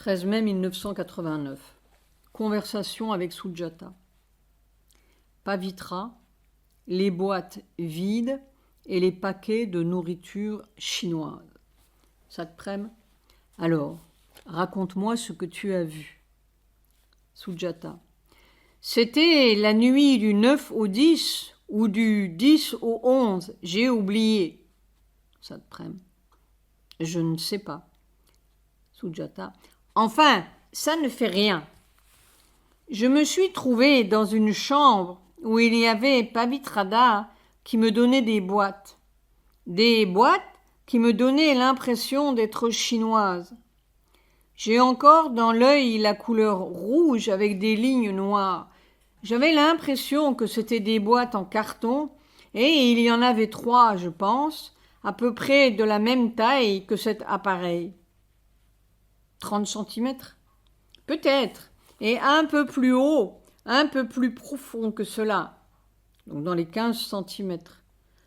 13 mai 1989. Conversation avec Sujata. Pavitra, les boîtes vides et les paquets de nourriture chinoise. Satprem, alors, raconte-moi ce que tu as vu. Sujata. C'était la nuit du 9 au 10 ou du 10 au 11, j'ai oublié. Satprem. Je ne sais pas. Sujata. Enfin, ça ne fait rien. Je me suis trouvée dans une chambre où il y avait Pavitrada qui me donnait des boîtes. Des boîtes qui me donnaient l'impression d'être chinoises. J'ai encore dans l'œil la couleur rouge avec des lignes noires. J'avais l'impression que c'était des boîtes en carton et il y en avait 3, je pense, à peu près de la même taille que cet appareil. 30 centimètres ? Peut-être, et un peu plus haut, un peu plus profond que cela, donc dans les 15 centimètres.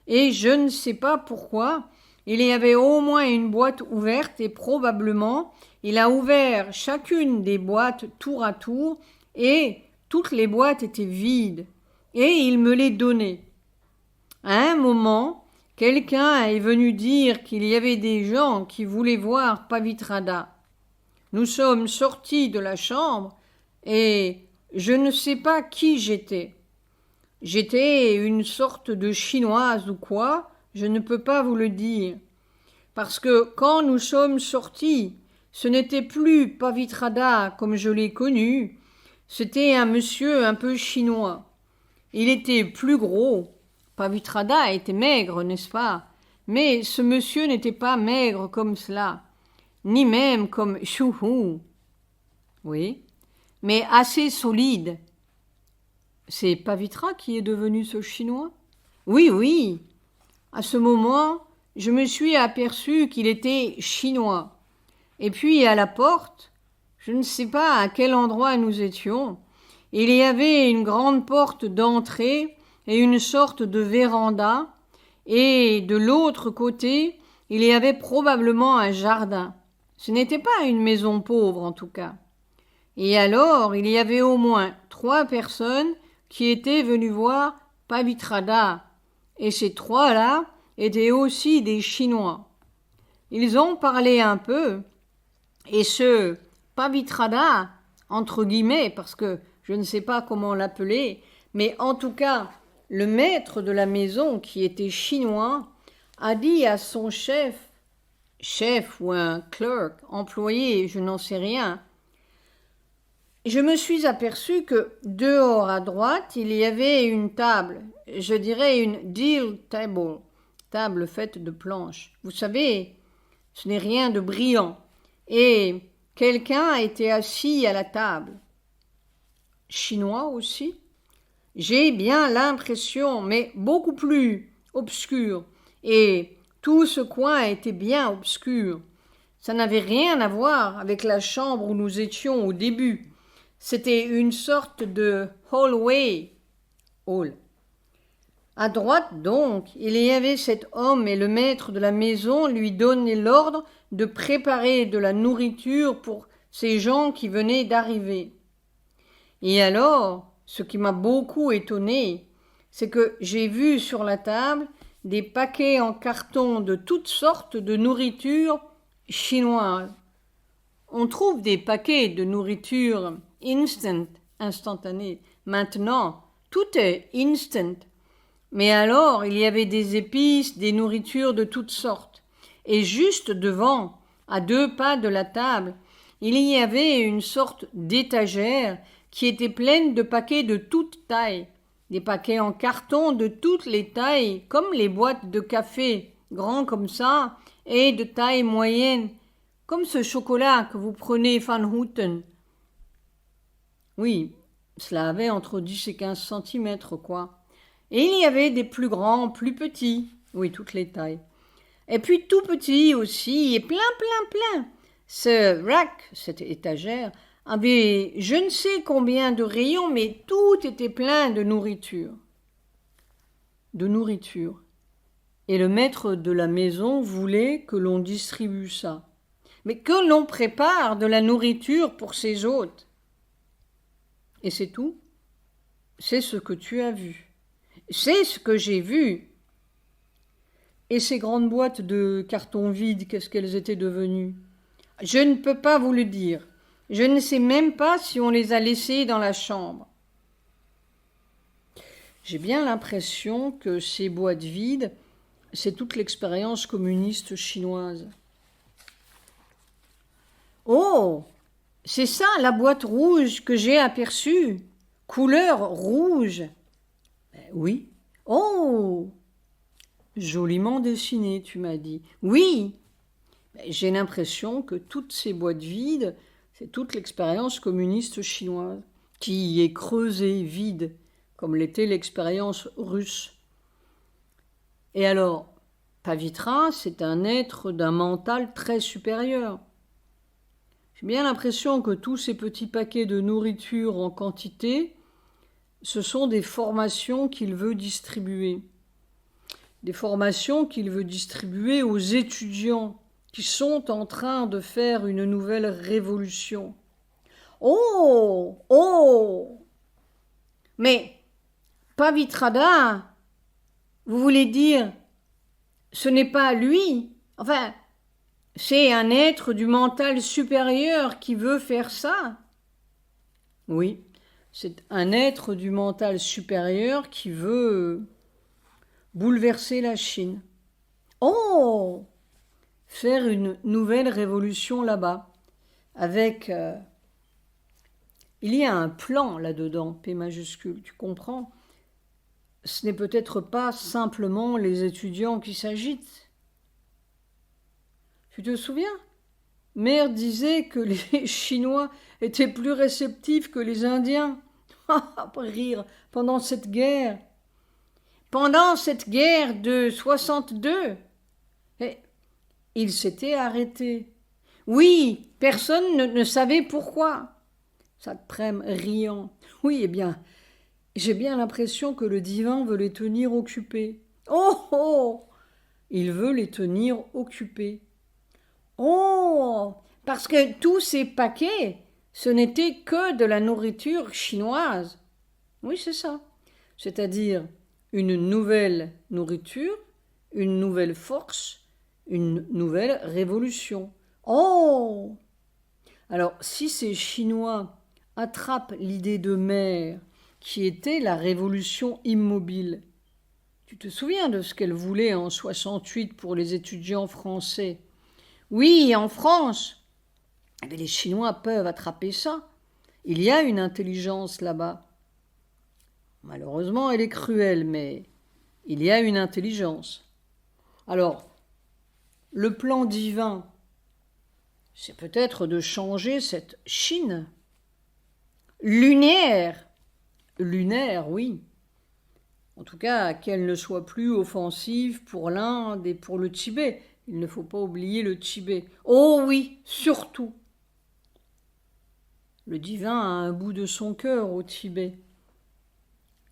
Et je ne sais pas pourquoi, il y avait au moins une boîte ouverte et probablement il a ouvert chacune des boîtes tour à tour et toutes les boîtes étaient vides et il me les donnait. À un moment, quelqu'un est venu dire qu'il y avait des gens qui voulaient voir Pavitrada. Nous sommes sortis de la chambre et je ne sais pas qui j'étais. J'étais une sorte de chinoise ou quoi, je ne peux pas vous le dire. Parce que quand nous sommes sortis, ce n'était plus Pavitrada comme je l'ai connu, c'était un monsieur un peu chinois. Il était plus gros. Pavitrada était maigre, n'est-ce pas? Mais ce monsieur n'était pas maigre comme cela, ni même comme Chouhou. Oui, mais assez solide. C'est Pavitra qui est devenu ce chinois? Oui, oui. À ce moment, je me suis aperçu qu'il était chinois. Et puis à la porte, je ne sais pas à quel endroit nous étions, il y avait une grande porte d'entrée et une sorte de véranda, et de l'autre côté, il y avait probablement un jardin. Ce n'était pas une maison pauvre en tout cas. Et alors, il y avait au moins 3 personnes qui étaient venues voir Pavitrada. Et ces 3-là étaient aussi des Chinois. Ils ont parlé un peu, et ce Pavitrada, entre guillemets, parce que je ne sais pas comment l'appeler, mais en tout cas, le maître de la maison, qui était chinois, a dit à son chef ou un clerk, employé, je n'en sais rien, je me suis aperçu que dehors à droite, il y avait une table, je dirais une deal table, table faite de planches. Vous savez, ce n'est rien de brillant. Et quelqu'un a été assis à la table. Chinois aussi? J'ai bien l'impression, mais beaucoup plus obscur. Et tout ce coin était bien obscur. Ça n'avait rien à voir avec la chambre où nous étions au début. C'était une sorte de hallway. Hall. À droite donc, il y avait cet homme et le maître de la maison lui donnaient l'ordre de préparer de la nourriture pour ces gens qui venaient d'arriver. Et alors, ce qui m'a beaucoup étonné, c'est que j'ai vu sur la table des paquets en carton de toutes sortes de nourriture chinoise. On trouve des paquets de nourriture instantanée. Maintenant, tout est instant. Mais alors, il y avait des épices, des nourritures de toutes sortes. Et juste devant, à 2 pas de la table, il y avait une sorte d'étagère qui était pleine de paquets de toutes tailles. Des paquets en carton de toutes les tailles, comme les boîtes de café, grands comme ça, et de taille moyenne, comme ce chocolat que vous prenez Van Houten. Oui, cela avait entre 10 et 15 centimètres, quoi. Et il y avait des plus grands, plus petits, oui, toutes les tailles. Et puis tout petits aussi, et plein. Ce rack, cette étagère, avait je ne sais combien de rayons, mais tout était plein de nourriture. De nourriture. Et le maître de la maison voulait que l'on distribue ça. mais que l'on prépare de la nourriture pour ses hôtes. Et c'est tout. C'est ce que tu as vu. C'est ce que j'ai vu. Et ces grandes boîtes de carton vide, qu'est-ce qu'elles étaient devenues? Je ne peux pas vous le dire. Je ne sais même pas si on les a laissées dans la chambre. J'ai bien l'impression que ces boîtes vides, c'est toute l'expérience communiste chinoise. Oh, c'est ça la boîte rouge que j'ai aperçue, couleur rouge. Oui. Oh, joliment dessiné, tu m'as dit. Oui, j'ai l'impression que toutes ces boîtes vides, c'est toute l'expérience communiste chinoise, qui y est creusée, vide, comme l'était l'expérience russe. Et alors, Pavitra, c'est un être d'un mental très supérieur. J'ai bien l'impression que tous ces petits paquets de nourriture en quantité, ce sont des formations qu'il veut distribuer. Des formations qu'il veut distribuer aux étudiants qui sont en train de faire une nouvelle révolution. Oh, oh, mais Pavitrada, vous voulez dire, ce n'est pas lui, enfin, c'est un être du mental supérieur qui veut faire ça. Oui, c'est un être du mental supérieur qui veut bouleverser la Chine. Oh, faire une nouvelle révolution là-bas, avec... il y a un plan là-dedans, P majuscule, tu comprends? Ce n'est peut-être pas simplement les étudiants qui s'agitent. Tu te souviens? Mère disait que les Chinois étaient plus réceptifs que les Indiens. Rire pendant cette guerre. Pendant cette guerre de 62. Et il s'était arrêté. Oui, personne ne savait pourquoi. Saprem riant. Oui, eh bien, j'ai bien l'impression que le divin veut les tenir occupés. Oh, oh, il veut les tenir occupés. Oh, parce que tous ces paquets, ce n'était que de la nourriture chinoise. Oui, c'est ça. C'est-à-dire une nouvelle nourriture, une nouvelle force, une nouvelle révolution. Oh! Alors, si ces Chinois attrapent l'idée de mère, qui était la révolution immobile, tu te souviens de ce qu'elle voulait en 68 pour les étudiants français? Oui, en France. Mais les Chinois peuvent attraper ça. Il y a une intelligence là-bas. Malheureusement, elle est cruelle, mais il y a une intelligence. Alors, le plan divin, c'est peut-être de changer cette Chine lunaire. Lunaire, oui. En tout cas, qu'elle ne soit plus offensive pour l'Inde et pour le Tibet. Il ne faut pas oublier le Tibet. Oh oui, surtout. Le divin a un bout de son cœur au Tibet.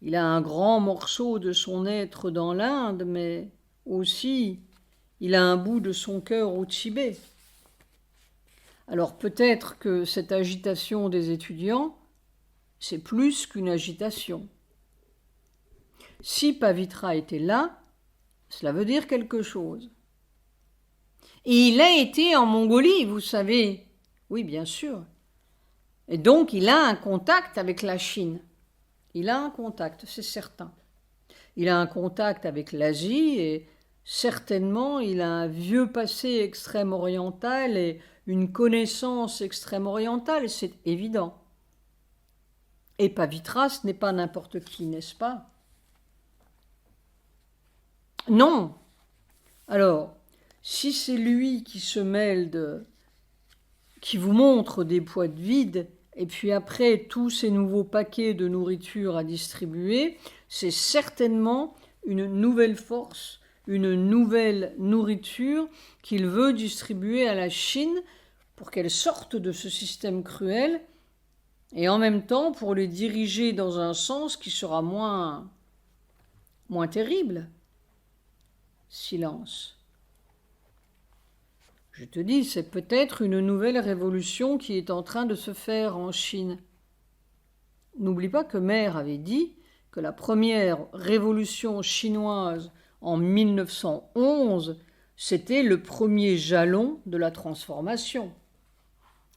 Il a un grand morceau de son être dans l'Inde, mais aussi il a un bout de son cœur au Tibet. Alors peut-être que cette agitation des étudiants, c'est plus qu'une agitation. Si Pavitra était là, cela veut dire quelque chose. Et il a été en Mongolie, vous savez. Oui, bien sûr. Et donc il a un contact avec la Chine. Il a un contact, c'est certain. Il a un contact avec l'Asie et certainement il a un vieux passé extrême-oriental et une connaissance extrême-orientale, c'est évident. Et Pavitra, ce n'est pas n'importe qui, n'est-ce pas? Non. Alors, si c'est lui qui se mêle qui vous montre des boîtes vides, et puis après tous ces nouveaux paquets de nourriture à distribuer, c'est certainement une nouvelle force, une nouvelle nourriture qu'il veut distribuer à la Chine pour qu'elle sorte de ce système cruel et en même temps pour les diriger dans un sens qui sera moins terrible. Silence. Je te dis, c'est peut-être une nouvelle révolution qui est en train de se faire en Chine. N'oublie pas que Mère avait dit que la première révolution chinoise en 1911, c'était le premier jalon de la transformation.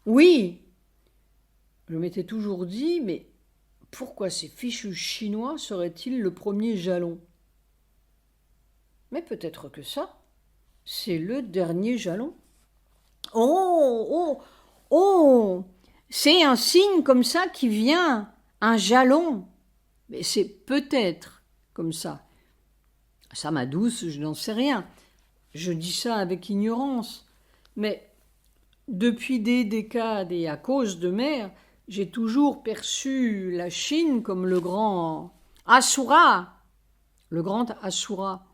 Oui, je m'étais toujours dit, mais pourquoi ces fichus Chinois seraient-ils le premier jalon? Mais peut-être que ça, c'est le dernier jalon. Oh, oh, oh, c'est un signe comme ça qui vient, un jalon. Mais c'est peut-être comme ça. Ça, ma douce, je n'en sais rien. Je dis ça avec ignorance. Mais depuis des décades et à cause de Mère, j'ai toujours perçu la Chine comme le grand Asura. Le grand Asura.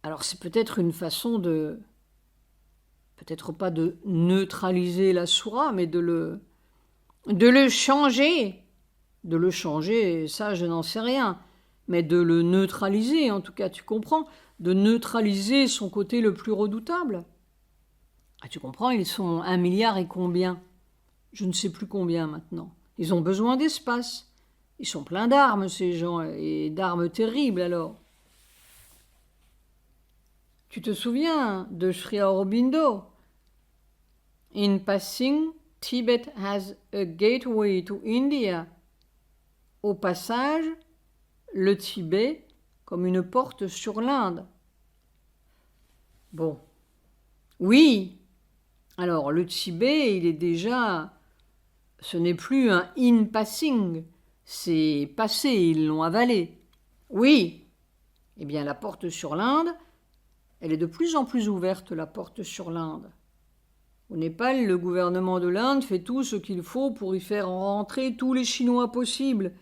Alors c'est peut-être une façon de... peut-être pas de neutraliser l'Asura, mais de le changer. De le changer, ça je n'en sais rien. Mais de le neutraliser, en tout cas, tu comprends, de neutraliser son côté le plus redoutable. Ah, tu comprends, ils sont 1 milliard et combien? Je ne sais plus combien maintenant. Ils ont besoin d'espace. Ils sont pleins d'armes, ces gens, et d'armes terribles alors. Tu te souviens de Sri Aurobindo? In passing, Tibet has a gateway to India. Au passage, le Tibet comme une porte sur l'Inde. Bon. Oui. Alors, le Tibet, il est déjà... Ce n'est plus un in passing. C'est passé, ils l'ont avalé. Oui. Eh bien, la porte sur l'Inde, elle est de plus en plus ouverte, la porte sur l'Inde. Au Népal, le gouvernement de l'Inde fait tout ce qu'il faut pour y faire rentrer tous les Chinois possibles,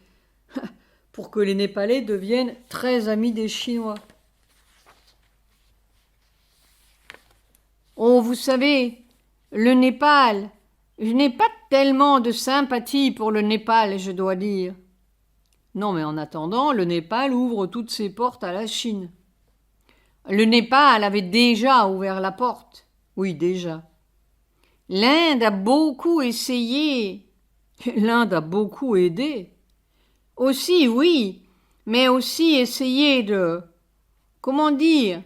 pour que les Népalais deviennent très amis des Chinois. Oh, vous savez, le Népal, je n'ai pas tellement de sympathie pour le Népal, je dois dire. Non, mais en attendant, le Népal ouvre toutes ses portes à la Chine. Le Népal avait déjà ouvert la porte. Oui, déjà. L'Inde a beaucoup essayé. L'Inde a beaucoup aidé. Aussi, oui, mais aussi essayé de, comment dire,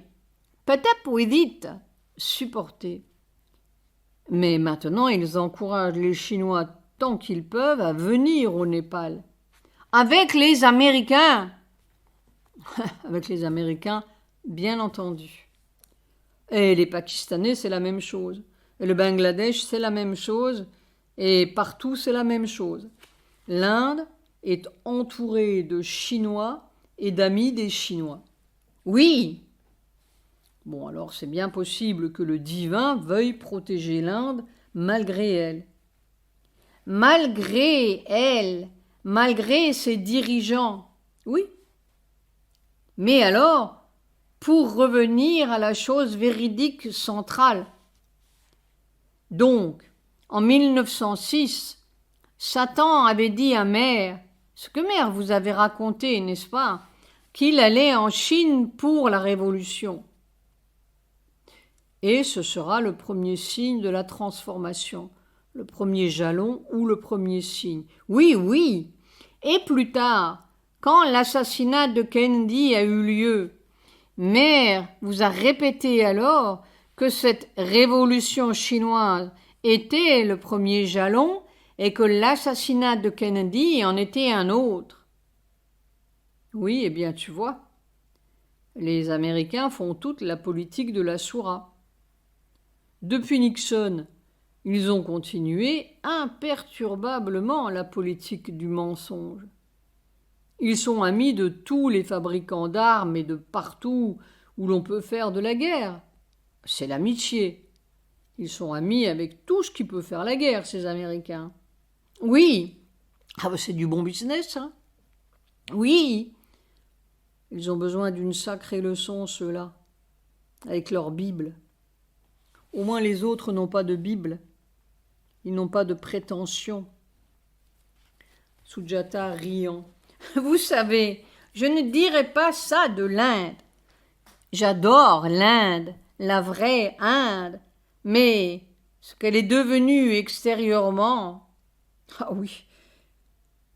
put up with it, supporter. Mais maintenant, ils encouragent les Chinois tant qu'ils peuvent à venir au Népal. Avec les Américains. Avec les Américains, bien entendu. Et les Pakistanais, c'est la même chose. Et le Bangladesh, c'est la même chose. Et partout, c'est la même chose. L'Inde est entourée de Chinois et d'amis des Chinois. Oui. Bon, alors c'est bien possible que le divin veuille protéger l'Inde malgré elle. Malgré elle, malgré ses dirigeants. Oui. Mais alors, pour revenir à la chose véridique centrale. Donc, en 1906, Satan avait dit à Mère, ce que Mère vous avait raconté, n'est-ce pas, qu'il allait en Chine pour la Révolution. Et ce sera le premier signe de la transformation, le premier jalon ou le premier signe. Oui, oui. Et plus tard, quand l'assassinat de Kennedy a eu lieu, Mère vous a répété alors que cette révolution chinoise était le premier jalon et que l'assassinat de Kennedy en était un autre. Oui, eh bien tu vois, les Américains font toute la politique de la Soura. Depuis Nixon, ils ont continué imperturbablement la politique du mensonge. Ils sont amis de tous les fabricants d'armes et de partout où l'on peut faire de la guerre. C'est l'amitié. Ils sont amis avec tout ce qui peut faire la guerre, ces Américains. Oui, c'est du bon business, hein. Oui, ils ont besoin d'une sacrée leçon, ceux-là, avec leur Bible. Au moins les autres n'ont pas de Bible. Ils n'ont pas de prétention. Sujata riant. Vous savez, je ne dirais pas ça de l'Inde. J'adore l'Inde, la vraie Inde, mais ce qu'elle est devenue extérieurement, ah oui,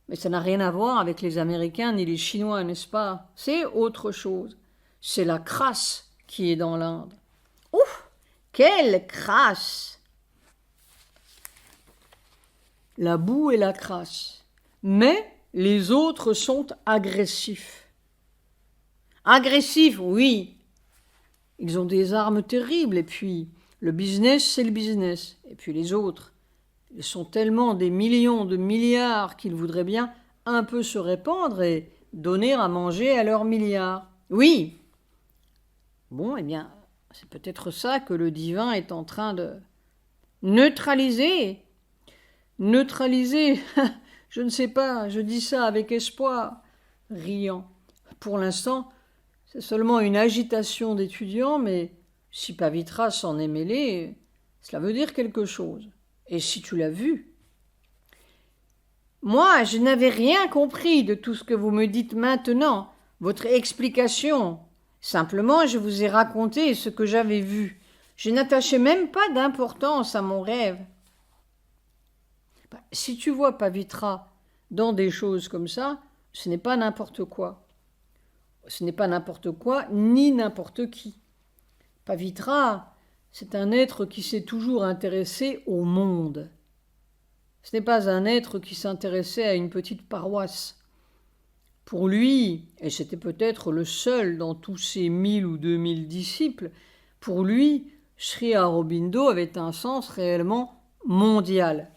mais ça n'a rien à voir avec les Américains ni les Chinois, n'est-ce pas? C'est autre chose. C'est la crasse qui est dans l'Inde. Ouf! Quelle crasse! La boue et la crasse. Mais les autres sont agressifs. Agressifs, oui. Ils ont des armes terribles, et puis le business, c'est le business. Et puis les autres, ils sont tellement des millions de milliards qu'ils voudraient bien un peu se répandre et donner à manger à leurs milliards. Oui. Bon, eh bien, c'est peut-être ça que le divin est en train de neutraliser. Neutraliser, je ne sais pas, je dis ça avec espoir, riant. Pour l'instant, c'est seulement une agitation d'étudiants, mais si Pavitra s'en est mêlé, cela veut dire quelque chose. Et si tu l'as vu? Moi, je n'avais rien compris de tout ce que vous me dites maintenant, votre explication. Simplement, je vous ai raconté ce que j'avais vu. Je n'attachais même pas d'importance à mon rêve. Si tu vois Pavitra dans des choses comme ça, ce n'est pas n'importe quoi. Ce n'est pas n'importe quoi, ni n'importe qui. Pavitra, c'est un être qui s'est toujours intéressé au monde. Ce n'est pas un être qui s'intéressait à une petite paroisse. Pour lui, et c'était peut-être le seul dans tous ses 1000 ou 2000 disciples, pour lui, Sri Aurobindo avait un sens réellement mondial.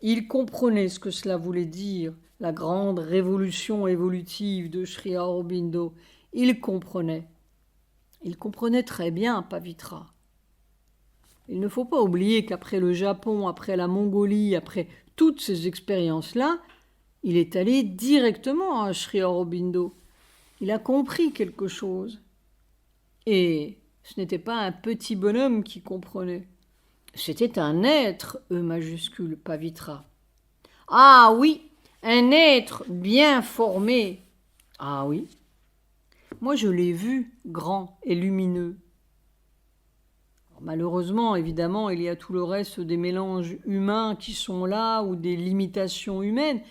Il comprenait ce que cela voulait dire, la grande révolution évolutive de Sri Aurobindo. Il comprenait. Il comprenait très bien Pavitra. Il ne faut pas oublier qu'après le Japon, après la Mongolie, après toutes ces expériences-là, il est allé directement à Sri Aurobindo. Il a compris quelque chose. Et ce n'était pas un petit bonhomme qui comprenait. C'était un être, E majuscule, Pavitra. Ah oui, un être bien formé. Ah oui. Moi, je l'ai vu grand et lumineux. Alors, malheureusement, évidemment, il y a tout le reste des mélanges humains qui sont là ou des limitations humaines.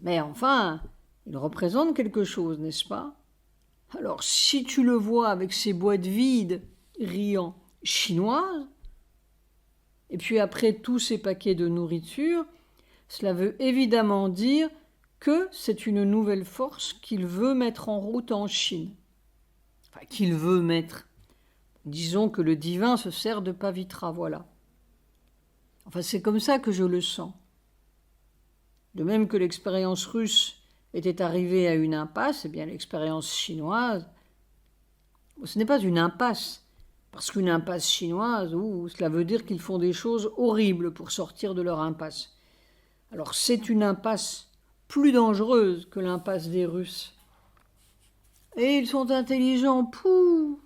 Mais enfin, il représente quelque chose, n'est-ce pas? Alors, si tu le vois avec ses boîtes vides, riant, chinoises, et puis après tous ces paquets de nourriture, cela veut évidemment dire que c'est une nouvelle force qu'il veut mettre en route en Chine. Enfin, qu'il veut mettre. Disons que le divin se sert de Pavitra, voilà. Enfin, c'est comme ça que je le sens. De même que l'expérience russe était arrivée à une impasse, eh bien l'expérience chinoise, ce n'est pas une impasse. Parce qu'une impasse chinoise, cela veut dire qu'ils font des choses horribles pour sortir de leur impasse. Alors c'est une impasse plus dangereuse que l'impasse des Russes. Et ils sont intelligents, pouh.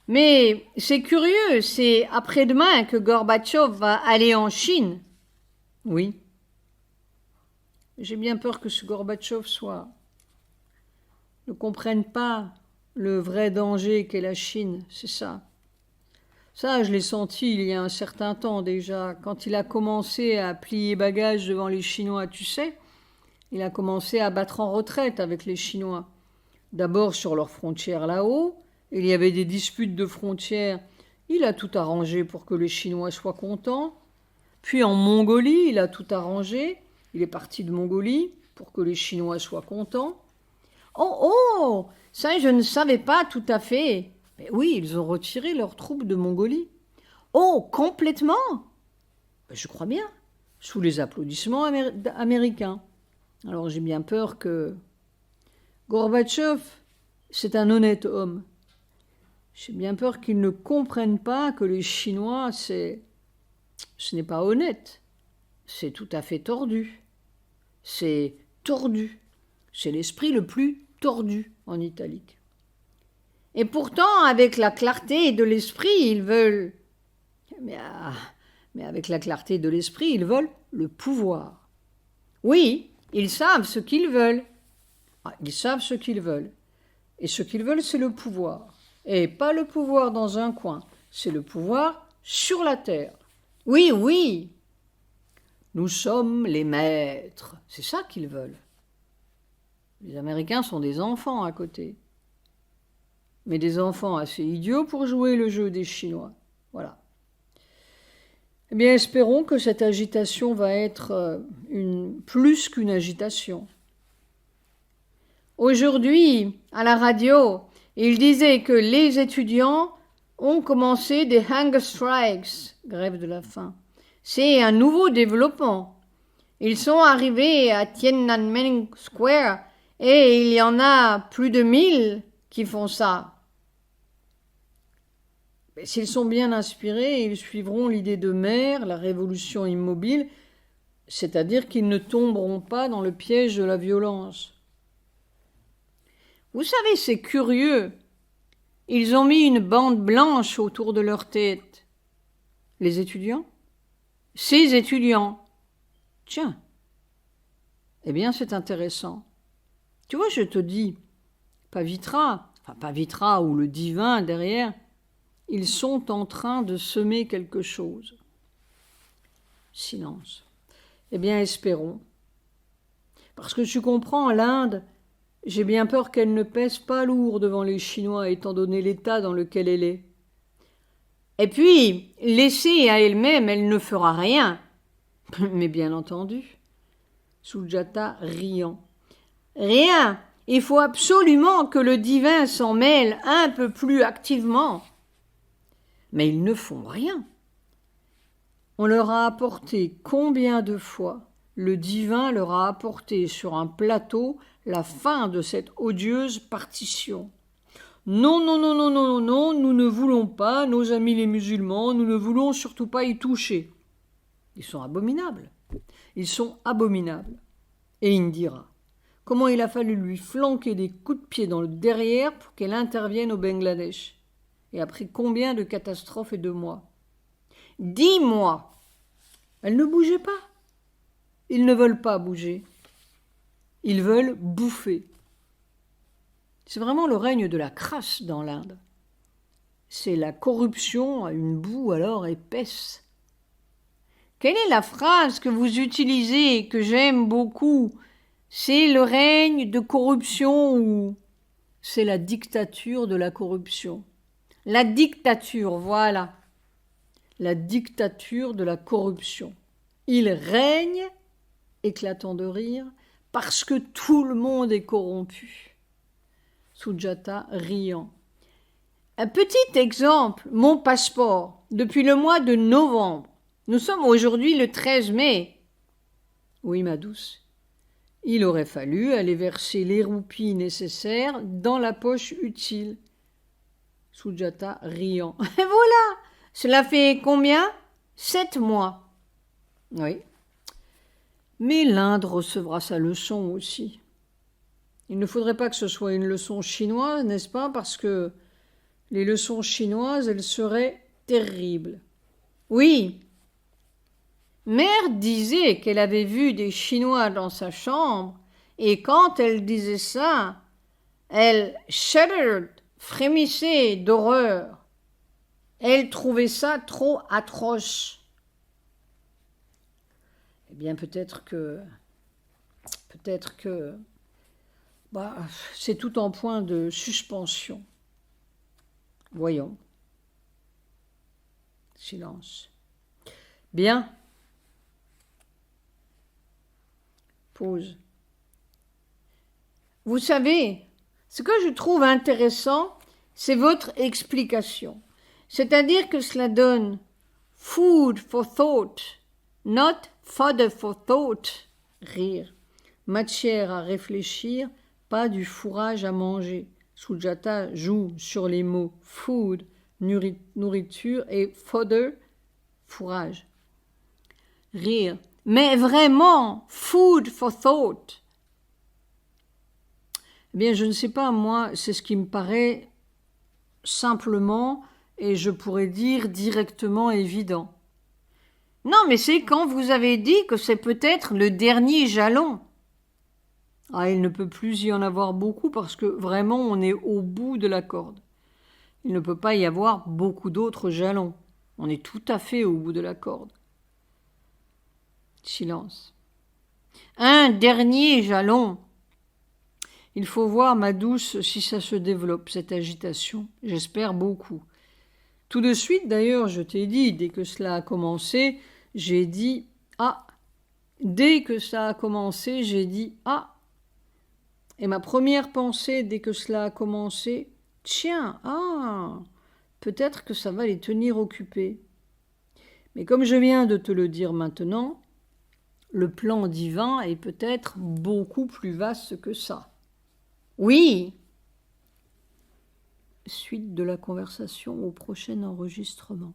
Mais c'est curieux, c'est après-demain que Gorbatchev va aller en Chine. Oui. J'ai bien peur que ce Gorbatchev ne comprenne pas le vrai danger qu'est la Chine, c'est ça. Ça, je l'ai senti il y a un certain temps déjà. Quand il a commencé à plier bagages devant les Chinois, tu sais, il a commencé à battre en retraite avec les Chinois. D'abord sur leurs frontières là-haut, il y avait des disputes de frontières. Il a tout arrangé pour que les Chinois soient contents. Puis en Mongolie, il a tout arrangé. Il est parti de Mongolie pour que les Chinois soient contents. Oh, ça je ne savais pas tout à fait. Mais oui, ils ont retiré leurs troupes de Mongolie. Oh, complètement? Je crois bien, sous les applaudissements américains. Alors j'ai bien peur que Gorbatchev, c'est un honnête homme. J'ai bien peur qu'il ne comprenne pas que les Chinois, ce n'est pas honnête. C'est tout à fait tordu. C'est tordu. C'est l'esprit le plus tordu en italique. Et pourtant, avec la clarté de l'esprit, ils veulent... Mais avec la clarté de l'esprit, ils veulent le pouvoir. Oui, ils savent ce qu'ils veulent. Ils savent ce qu'ils veulent. Et ce qu'ils veulent, c'est le pouvoir. Et pas le pouvoir dans un coin, c'est le pouvoir sur la terre. Oui, oui, nous sommes les maîtres. C'est ça qu'ils veulent. Les Américains sont des enfants à côté. Mais des enfants assez idiots pour jouer le jeu des Chinois. Voilà. Eh bien, espérons que cette agitation va être plus qu'une agitation. Aujourd'hui, à la radio, il disait que les étudiants ont commencé des hunger strikes, grève de la faim. C'est un nouveau développement. Ils sont arrivés à Tiananmen Square et il y en a plus de 1000 qui font ça. Mais s'ils sont bien inspirés, ils suivront l'idée de Mère, la révolution immobile, c'est-à-dire qu'ils ne tomberont pas dans le piège de la violence. Vous savez, c'est curieux. Ils ont mis une bande blanche autour de leur tête. Les étudiants ? Ces étudiants. Tiens. Eh bien, c'est intéressant. Tu vois, je te dis, Pavitra ou le divin derrière, ils sont en train de semer quelque chose. Silence. Eh bien, espérons. Parce que tu comprends, l'Inde, j'ai bien peur qu'elle ne pèse pas lourd devant les Chinois, étant donné l'état dans lequel elle est. Et puis, laissée à elle-même, elle ne fera rien. Mais bien entendu. Sujata riant. Rien. Il faut absolument que le divin s'en mêle un peu plus activement. Mais ils ne font rien. On leur a apporté combien de fois le divin leur a apporté sur un plateau la fin de cette odieuse partition. Non, non, non, non, non, non, non, nous ne voulons pas, nos amis les musulmans, nous ne voulons surtout pas y toucher. Ils sont abominables. Ils sont abominables. Et Indira, comment il a fallu lui flanquer des coups de pied dans le derrière pour qu'elle intervienne au Bangladesh. Et après combien de catastrophes et de mois. 10 mois. Elle ne bougeait pas. Ils ne veulent pas bouger. Ils veulent bouffer. C'est vraiment le règne de la crasse dans l'Inde. C'est la corruption à une boue alors épaisse. Quelle est la phrase que vous utilisez et que j'aime beaucoup ? C'est le règne de corruption ou c'est la dictature de la corruption ? La dictature, voilà. La dictature de la corruption. Il règne, éclatant de rire, parce que tout le monde est corrompu. Sujata riant. Un petit exemple, mon passeport, depuis le mois de novembre. Nous sommes aujourd'hui le 13 mai. Oui, ma douce. Il aurait fallu aller verser les roupies nécessaires dans la poche utile. Sujata riant. Et voilà, cela fait combien ? 7 mois. Oui. Mais l'Inde recevra sa leçon aussi. Il ne faudrait pas que ce soit une leçon chinoise, n'est-ce pas ? Parce que les leçons chinoises, elles seraient terribles. Oui. Mère disait qu'elle avait vu des Chinois dans sa chambre, et quand elle disait ça, elle shuddered, frémissait d'horreur. Elle trouvait ça trop atroce. Eh bien, peut-être que c'est tout en point de suspension. Voyons. Silence. Bien. Pause. Vous savez, ce que je trouve intéressant, c'est votre explication. C'est-à-dire que cela donne food for thought, not fodder for thought. Rire. Matière à réfléchir, pas du fourrage à manger. Sujata joue sur les mots food, nourriture, et fodder, fourrage. Rire. Mais vraiment, food for thought. Eh bien, je ne sais pas, moi, c'est ce qui me paraît simplement, et je pourrais dire directement évident. Non, mais c'est quand vous avez dit que c'est peut-être le dernier jalon. Ah, il ne peut plus y en avoir beaucoup parce que vraiment on est au bout de la corde. Il ne peut pas y avoir beaucoup d'autres jalons. On est tout à fait au bout de la corde. Silence. Un dernier jalon. Il faut voir, ma douce, si ça se développe, cette agitation. J'espère beaucoup. Tout de suite, d'ailleurs, je t'ai dit, dès que cela a commencé, j'ai dit « Ah !» Dès que ça a commencé, j'ai dit « Ah !» Et ma première pensée, dès que cela a commencé, « Tiens, ah !» Peut-être que ça va les tenir occupés. Mais comme je viens de te le dire maintenant, le plan divin est peut-être beaucoup plus vaste que ça. Oui. Suite de la conversation au prochain enregistrement.